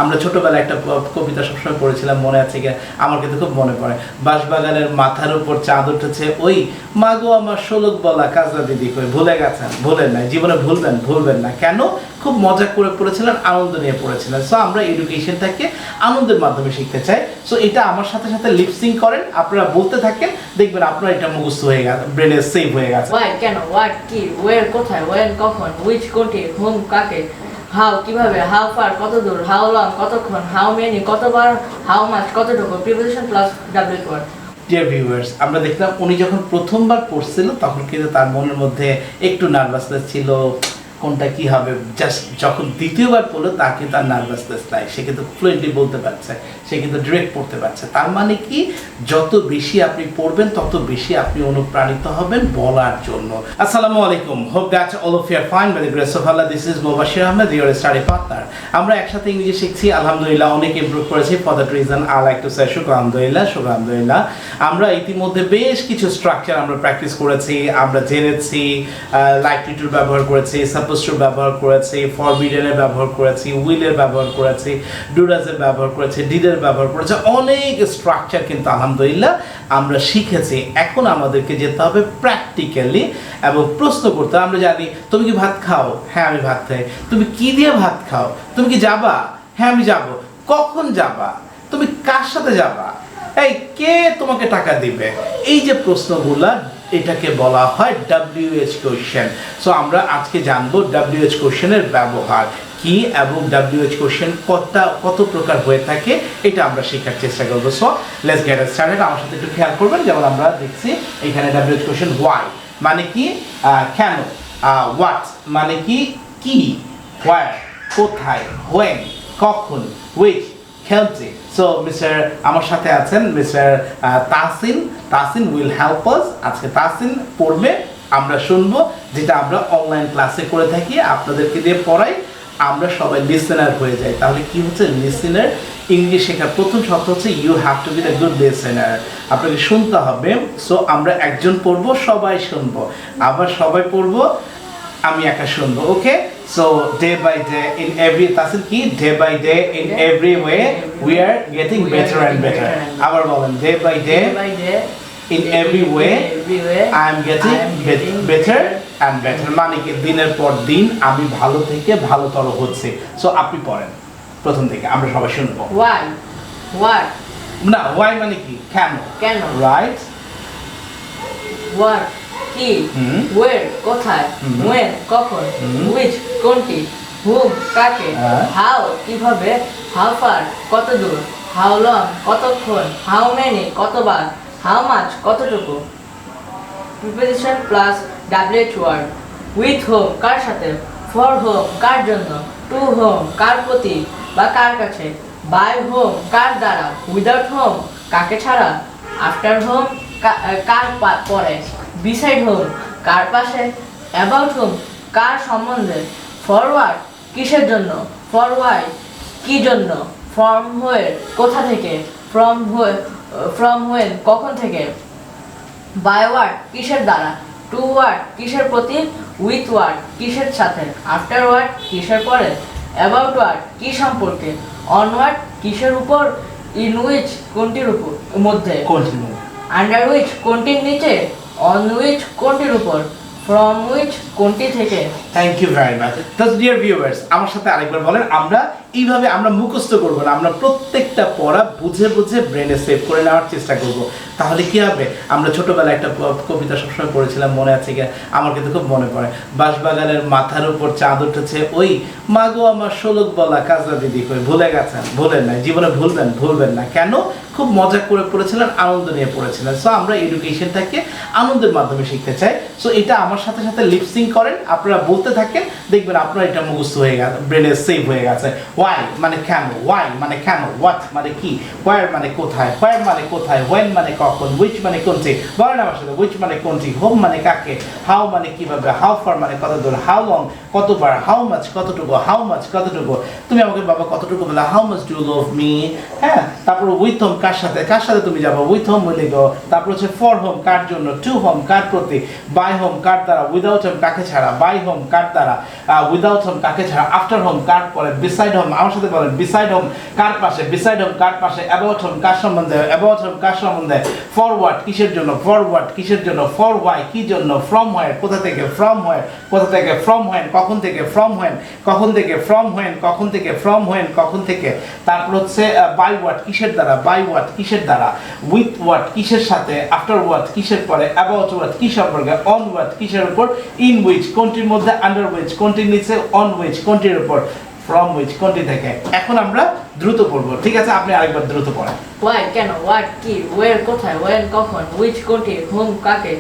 আমরা ছোটবেলায় একটা কবিতা সবসময় পড়েছিলাম, মনে আছে কি? আমার কিন্তু খুব মনে পড়ে। বাঁশবাগানের মাথার উপর চাঁদ উঠেছে, ওই মাগো আমার শোলক বলা কাজলা দিদি কই। ভুলে গেছেন? ভুলেন নাই, জীবনে ভুলবেন না। কেন? খুব মজা করে পড়েছিলেন, আনন্দ নিয়ে পড়েছিলেন। সো আমরা এডুকেশনটাকে আনন্দের মাধ্যমে শিখতে চাই। সো এটা আমার সাথে সাথে লিপসিং করেন, আপনারা বলতে থাকেন, দেখবেন আপনার এটা মুখস্থ হয়ে গেছে, ব্রেনে সেভ হয়ে গেছে। ওয়াই কেন, হোয়াট কি, ওয়ের কোথায়, ওয়েন কখন, হুইচ কোনটি, হোম কাকে, হাউ কিভাবে, হাউ ফার কত দূর, হাউ লং কতক্ষণ, হাউ মেনি কতবার, হাউ মাচ কতটুকু, preposition plus W word. Dear viewers, আমরা দেখলাম উনি যখন প্রথমবার পড়ছিল তখন কিন্তু তার মনের মধ্যে একটু নার্ভাসনেস ছিল, কোনটা কি হবে। জাস্ট যখন দ্বিতীয়বার পড়লো তার কিন্তু আর নার্ভাসনেস নাই, সে কিন্তু ফ্লুয়েন্টলি বলতে পারছে, সে কিন্তু ডিরেক্ট পড়তে পারছে। তার মানে কি, যত বেশি আপনি পড়বেন তত বেশি আপনি অনুপ্রাণিত হবেন বলার জন্য। আসসালামু আলাইকুম, hope that all of you are fine by the grace of Allah. This is Mobashir Ahamed, your study partner. আমরা একসাথে ইংরেজি শিখছি, আলহামদুলিল্লাহ অনেক ইমপ্রুভ করেছি। For that reason I like to say শুকরামদুলিল্লাহ। আমরা ইতিমধ্যে বেশ কিছু স্ট্রাকচার আমরা প্র্যাকটিস করেছি, আমরা জেনেছি, লাইকলি টু ব্যবহার করেছি, সাপোজ টু ব্যবহার করেছি, ফরবিডেনের ব্যবহার করেছি, উইলের ব্যবহার করেছি, ডুডাজের ব্যবহার করেছি, ডিডের ব্যবহার করেছি, অনেক স্ট্রাকচার কিন্তু আলহামদুলিল্লাহ আমরা শিখেছি। এখন আমাদেরকে যেতে হবে প্র্যাকটিক্যালি এবং প্রশ্ন করতে। আমরা জানি, তুমি কি ভাত খাও? হ্যাঁ আমি ভাত খাই। তুমি কি দিয়ে ভাত খাও? তুমি কি যাবা? হ্যাঁ আমি যাব। কখন যাবা? তুমি কার সাথে যাবা? এই কে তোমাকে টাকা দিবে? এই যে প্রশ্নগুলা, এটাকে বলা হয় WH কোশ্চেন। সো আমরা আজকে জানবো WH কোশ্চেনের ব্যবহার কি এবং WH কোশ্চেন কত প্রকার হয়ে থাকে, এটা আমরা শেখার চেষ্টা করবো। So let's get started. আমার সাথে একটু খেয়াল করবেন। যেমন আমরা দেখছি এখানে WH কোশ্চেন, ওয়াই মানে কি, কেন, হোয়াট মানে কি, হোয়ার কোথায়, হোয়েন কখন, হুইচ খেলছে। সো মিস্টার আমার সাথে আছেন mister Tasin will help us. আজকে তাসিন পড়বে, আমরা শুনবো, যেটা আমরা অনলাইন ক্লাসে করে থাকি, আপনাদেরকে দিয়ে পড়াই, আমরা সবাই লিসেনার হয়ে যাই। তাহলে কি হচ্ছে, লিসেনার ইংলিশ শেখার প্রথম শর্ত হচ্ছে you have to be the good listener. আপনাকে শুনতে হবে। সো আমরা একজন পড়বো, সবাই শুনবো, আবার সবাই পড়বো, আমি একা শুনবো। ওকে? So day by day in every day by day in every way we are getting better and better. আবার বলেন, day by day in every way I am getting better and better। মানে কি, দিনের পর দিন আমি ভালো থেকে ভালোতর হচ্ছে। সো আপনি পড়েন প্রথম থেকে, আমরা সবাই শুনবো। ওয়াই, হোয়াট না, ওয়াই মানে কি, কেন, রাইট। হোয়াট কি, ওয়ের কোথায়, ওয়েন কখন, হুইচ কোনটি, হুম কাকে, হাউ কিভাবে, হাউ ফার কত দূর, হাউ লং কতক্ষণ, হাউ মেনি কতবার, হাউ মাচ কতটুকু, preposition plus WH word. With whom কার সাথে, ফর হোম কার জন্য, টু হোম কার প্রতি বা কার কাছে, বাই হোম কার দ্বারা, উইদাউট হোম কাকে ছাড়া, আফটার হোম কার পরে, বিসাইড হোম কার পাশে, অ্যাবাউট হোম কার সম্বন্ধে, ফরওয়ার্ড কিসের জন্য, ফর ওয়াই কি জন্য, ফ্রম হোয়ার কোথা থেকে, ফ্রম হোয়েন কখন থেকে, বাই ওয়ার্ড কিসের দ্বারা, টু ওয়ার্ড কিসের প্রতি, উইথ ওয়ার্ড কিসের সাথে, আফটার ওয়ার্ড কিসের পরে, অ্যাবাউট ওয়ার্ড কি সম্পর্কে, অনওয়ার্ড কিসের উপর, ইন উইচ কোনটির উপর মধ্যে, আন্ডার উইচ কোনটির নিচে, অন উইচ কোনটির উপর, ফ্রম উইচ কোনটি থেকে। Thank you very much. তো ডিয়ার ভিউয়ার্স, আমার সাথে আরেকবার বলেন, আমরা এইভাবে আমরা মুখস্থ করবো না, আমরা প্রত্যেকটা পড়া বুঝে বুঝে ব্রেনে সেভ করে নেওয়ার চেষ্টা করব। তাহলে কি হবে, আমরা ছোটবেলায় একটা কবিতা সবসময় পড়েছিলাম, মনে আছে কি? আমার কিন্তু খুব মনে পড়ে। বাঁশবাগানের মাথার উপর চাঁদ উঠেছে, ওই মাগো আমার শোলক বলা কাজলা দিদি কই। ভুলে গেছেন? ভুলেন নাই, জীবনে ভুলবেন না। কেন? খুব মজা করে পড়েছিলেন, আনন্দ নিয়ে পড়েছিলেন। সো আমরা এডুকেশনটাকে আনন্দের মাধ্যমে শিখতে চাই। সো এটা আমার সাথে সাথে লিপসিং করেন, আপনারা বলতে থাকেন, দেখবেন আপনার এটা মুখস্থ হয়ে গেছে, ব্রেনে সেভ হয়ে গেছে। ওয়াই মানে কেন, ওয়াই মানে কেন, হোয়াট মানে কি, হোয়ার মানে কোথায়, হোয়েন মানে কখন, হুইচ মানে কোনটি, বলেন আমার সাথে, হুইচ মানে কোনটি, হোম মানে কাকে, হাউ মানে কিভাবে, হাউ ফার মানে কত দূর, হাউ লং কতবার, হাউ মাচ কতটুকু, তুমি আমাকে বাবা কতটুকু বলে, how much do love me. হ্যাঁ, তারপর উইথ হোম কার সাথে তুমি যাবো, উইথ হোম উইল গো। তারপর হচ্ছে ফর হোম কার জন্য, টু হোম কার প্রতি, বাই হোম কার দ্বারা, উইদাউট হোম কাকে ছাড়া, বাই হোম কার দ্বারা, উইদাউট হোম কাকে ছাড়া, আফটার হোম কার পরে, বিসাইড হোম আমার সাথে বলেন, বিসাইড হোম কার পাশে, বিসাইড হোম কার পাশে, অ্যাবাউট হোম কার সম্বন্ধে, অ্যাবাউট হোম কার সম্বন্ধে, ফরওয়ার্ড কিসের জন্য, ফরওয়ার্ড কিসের জন্য, ফর হোয়াই কি জন্য, ফ্রম হোয়ার কোথা থেকে, ফ্রম হোয়ার কোথা থেকে, ফ্রম হোয়েন কখন থেকে, ফ্রম হোয়েন কখন থেকে, ফ্রম হোয়েন কখন থেকে, ফ্রম হোয়েন কখন থেকে। তারপর হচ্ছে বাই ওয়াট কিসের দ্বারা, বাই ওয়াট কিসের দ্বারা, উইথ ওয়াট কিসের সাথে, আফটার ওয়াট কিসের পরে, অ্যাবাউট ওয়াট কি সম্পর্কে, অন ওয়াট কিসের উপর, ইন উইচ কোনটির মধ্যে, আন্ডার উইচ কোনটির নিচে, অন উইচ কোনটির উপর, ফ্রম উইচ কোনটি থেকে। এখন আমরা দ্রুত পড়বো, ঠিক আছে? আপনি আরেকবার দ্রুত পড়েন। হোয়াই কেন, হোয়াট কি, ওয়ের কোথায়, ওয়েন কখন, উইচ কোনটি, হোম কাকে,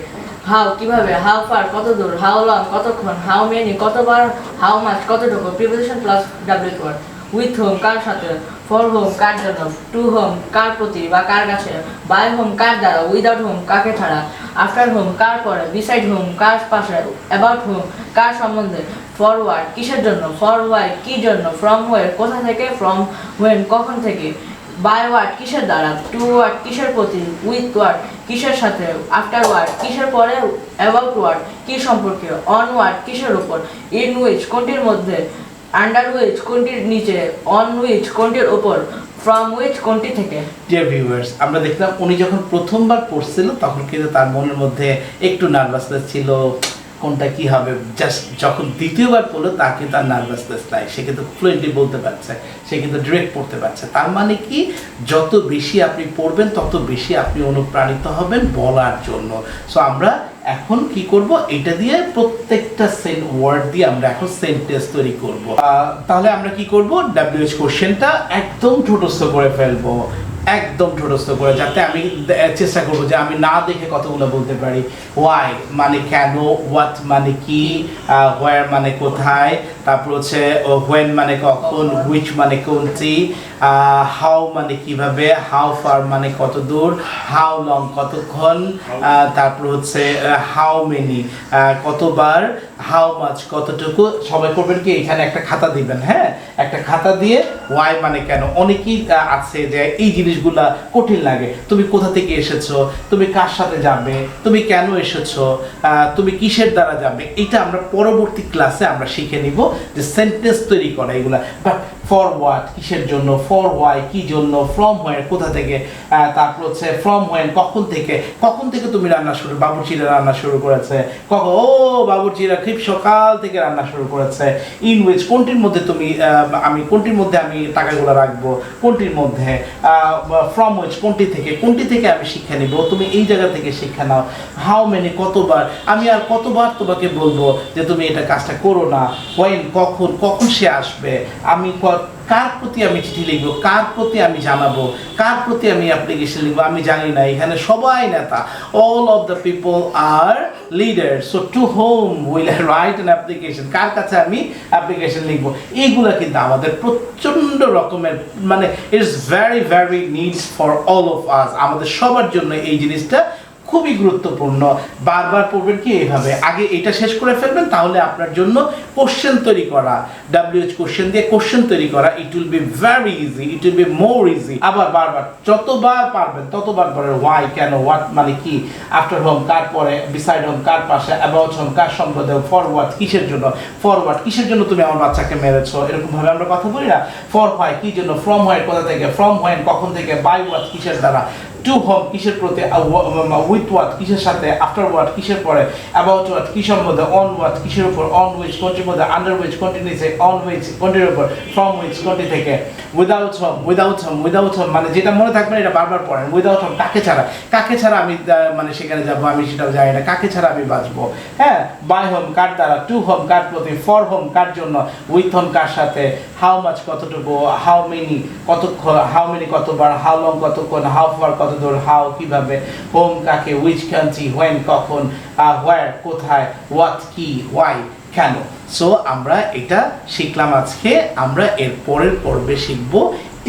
হাউ কিভাবে, হাউ ফার কত দূর, হাউ লং কতক্ষণ, হাউ মেনি কতবার, হাউ মাচ কতটুকু, preposition plus W word, with whom কার সাথে, ফর হোম কার জন্য, টু হোম কার প্রতি বা কার কাছে, বাই হোম কার দ্বারা, উইদাউট হোম কাকে ছাড়া, আফটার হোম কার পরে, বিসাইড হোম কার পাশে, অ্যাবাউট হোম কার সম্বন্ধে, ফরওয়ার্ড কিসের জন্য, ফর হোয়াই কি জন্য, ফ্রম হোয়ার কোথা থেকে, ফ্রম হোয়েন কখন থেকে, বাই ওয়ার্ড কিসের দ্বারা, টু ওয়ার্ড কিসের প্রতি, উইথ ওয়ার্ড কিসের সাথে, আফটার ওয়ার্ড কিসের পরে, অ্যাবাউট ওয়ার্ড কি সম্পর্কে, অন ওয়ার্ড কিসের উপর, ইন উইচ কোনটির মধ্যে, আন্ডার উইচ কোনটির নিচে, অন উইচ কোনটির উপর, ফ্রম উইচ কোনটি থেকে। ডিয়ার ভিউয়ার্স, আমরা দেখলাম উনি যখন প্রথমবার পড়ছিল তখন কিন্তু তার মনের মধ্যে একটু নার্ভাসনেস ছিল, কোনটা কি হবে। জাস্ট যখন দ্বিতীয়বার পড়লো তার কিন্তু আর নার্ভাসনেস নাই, সে কিন্তু ফ্লুয়েন্টলি বলতে পারছে, সে কিন্তু ডিরেক্ট পড়তে পারছে। তার মানে কি, যত বেশি আপনি পড়বেন তত বেশি আপনি অনুপ্রাণিত হবেন বলার জন্য। সো আমরা এখন কি করব, এটা দিয়ে প্রত্যেকটা ওয়ার্ড দিয়ে আমরা এখন সেন্টেন্স তৈরি করব। তাহলে আমরা কি করব, WH কোশ্চেনটা একদম ছোটস্থ করে ফেলবো, একদম ছোটস্থ করে, যাতে আমি চেষ্টা করবো যে আমি না দেখে কতগুলো বলতে পারি। ওয়াই মানে কেন, হোয়াট মানে কি, হোয়ার মানে কোথায়, তারপর হচ্ছে হোয়েন মানে কখন, হুইচ মানে কোনটি, হাউ মানে কিভাবে, হাউ ফার মানে কত দূর, হাউ লং কতক্ষণ, তারপর হচ্ছে হাউ মেনি কতবার, হাউ মাচ কতটুকু। সবাই করবেন কি, এখানে একটা খাতা দিবেন, হ্যাঁ, একটা খাতা দিয়ে ওয়াই মানে কেন। অনেকেই আছে যে এই জিনিসগুলা কঠিন লাগে, তুমি কোথা থেকে এসেছো, তুমি কার সাথে যাবে, তুমি কেন এসেছো, তুমি কিসের দ্বারা যাবে, এটা আমরা পরবর্তী ক্লাসে আমরা শিখে নিব যে সেন্টেন্স তৈরি করা এগুলা। বাট ফর হোয়াট কিসের জন্য, ফর হোয়াই কি জন্য, ফ্রম হোয়ার কোথা থেকে, তারপর হচ্ছে ফ্রম হোয়েন কখন থেকে তুমি রান্না শুরু, বাবুর্চিরা রান্না শুরু করেছে, কখন, ও বাবুর্চিরা খুব সকাল থেকে রান্না শুরু করেছে, ইন উইচ কোনটির মধ্যে তুমি, আমি কোনটির মধ্যে আমি টাকাগুলো রাখবো, কোনটির মধ্যে, ফ্রম উইচ কোনটি থেকে আমি শিক্ষা নিব, তুমি এই জায়গা থেকে শিক্ষা নাও, হাউ মেনি কতবার, আমি আর কতবার তোমাকে বলবো যে তুমি এটা কাজটা করো না, হোয়েন কখন সে আসবে, আমি কার প্রতি আমি চিঠি লিখবো, কার প্রতি আমি জানাবো, কার প্রতি আমি অ্যাপ্লিকেশন লিখবো, আমি জানি না, এখানে সবাই নেতা, all of the people are leader, so to whom will I write an application, কার কাছে আমি অ্যাপ্লিকেশন লিখবো। এইগুলা কিন্তু আমাদের প্রচণ্ড রকমের, মানে it's very very needs for all of us, আমাদের সবার জন্য এই জিনিসটা খুবই গুরুত্বপূর্ণ। বারবার পড়বেন কি এইভাবে, আগে এটা শেষ করে ফেলবেন, তাহলে আপনার জন্য কোশ্চেন তৈরি করা, WH কোশ্চেন দিয়ে কোশ্চেন তৈরি করা, it will be very easy, it will be more easy. আবার বারবার যতবার পারবেন ততবার পরে, ওয়াই কেন, হোয়াট মানে কি, আফটার হোম কার পরে, বিসাইড হোম কার পাশে, অ্যাবাউট হোম কার সম্বন্ধে, ফরওয়ার্ড কিসের জন্য, ফরওয়ার্ড কিসের জন্য তুমি আমার বাচ্চাকে মেরেছো, এরকম ভাবে আমরা কথা বলি না। ফর হোয়াই কি জন্য, ফ্রম হোয়াই কোথা থেকে, ফ্রম হোয়েন কখন থেকে, বাই হোয়াট কিসের দ্বারা, টু হোম কিসের প্রতি, উইথ ওয়াট কিসের সাথে, আফটার ওয়াট কিসের পরে, অ্যাবাউট ওয়াট কি সম্বন্ধে, অন ওয়াট কিসের উপর, অন উইচ কোনটির মধ্যে, আন্ডার উইচ কোনটির নিচে, অন উইচ কোনটির উপর, ফ্রম উইচ কোনটি থেকে, উইদাউট হোম মানে যেটা মনে থাকবে এটা বারবার পড়েন। উইদাউট হোম কাকে ছাড়া আমি মানে সেখানে যাবো, আমি সেটাও জানি না, কাকে ছাড়া আমি বাঁচবো, হ্যাঁ। বাই হোম কার দ্বারা, টু হোম কার প্রতি, ফর হোম কার জন্য, উইথ হোম কার সাথে, হাউ মাচ কতটুকু, হাউ মেনি কতক্ষণ, হাউ মেনি কতবার, হাউ লং কতক্ষণ, হাউ ফার কত দূর, হাউ কিভাবে, হোম কাকে, উইচ কান্ট্রি, হোয়েন কখন, হোয়ার কোথায়, হোয়াট কি, হোয়াই কেন। সো আমরা এটা শিখলাম আজকে, আমরা এর পরের পর্বে শিখবো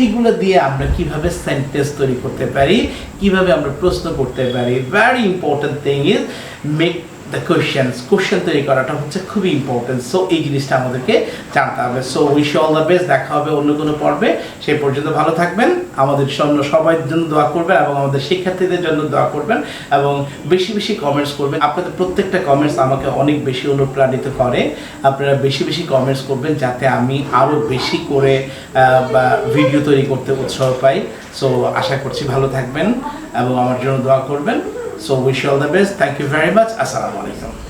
এগুলো দিয়ে আমরা কিভাবে সেন্টেন্স তৈরি করতে পারি, কিভাবে আমরা প্রশ্ন করতে পারি। Very important thing is the question তৈরি করাটা হচ্ছে খুবই ইম্পর্টেন্ট। সো এই জিনিসটা আমাদেরকে জানতে হবে। So wish all the best, দেখা হবে অন্য কোনো পর্বে। সেই পর্যন্ত ভালো থাকবেন, আমাদের জন্য সবার জন্য দোয়া করবেন এবং আমাদের শিক্ষার্থীদের জন্য দোয়া করবেন এবং বেশি বেশি কমেন্টস করবেন। আপনাদের প্রত্যেকটা কমেন্টস আমাকে অনেক বেশি অনুপ্রাণিত করে। আপনারা বেশি বেশি কমেন্টস করবেন যাতে আমি আরও বেশি করে ভিডিও তৈরি করতে উৎসাহ পাই। সো আশা করছি ভালো থাকবেন এবং আমার জন্য দোয়া করবেন। So wish you all the best. Thank you very much. Assalamu alaikum.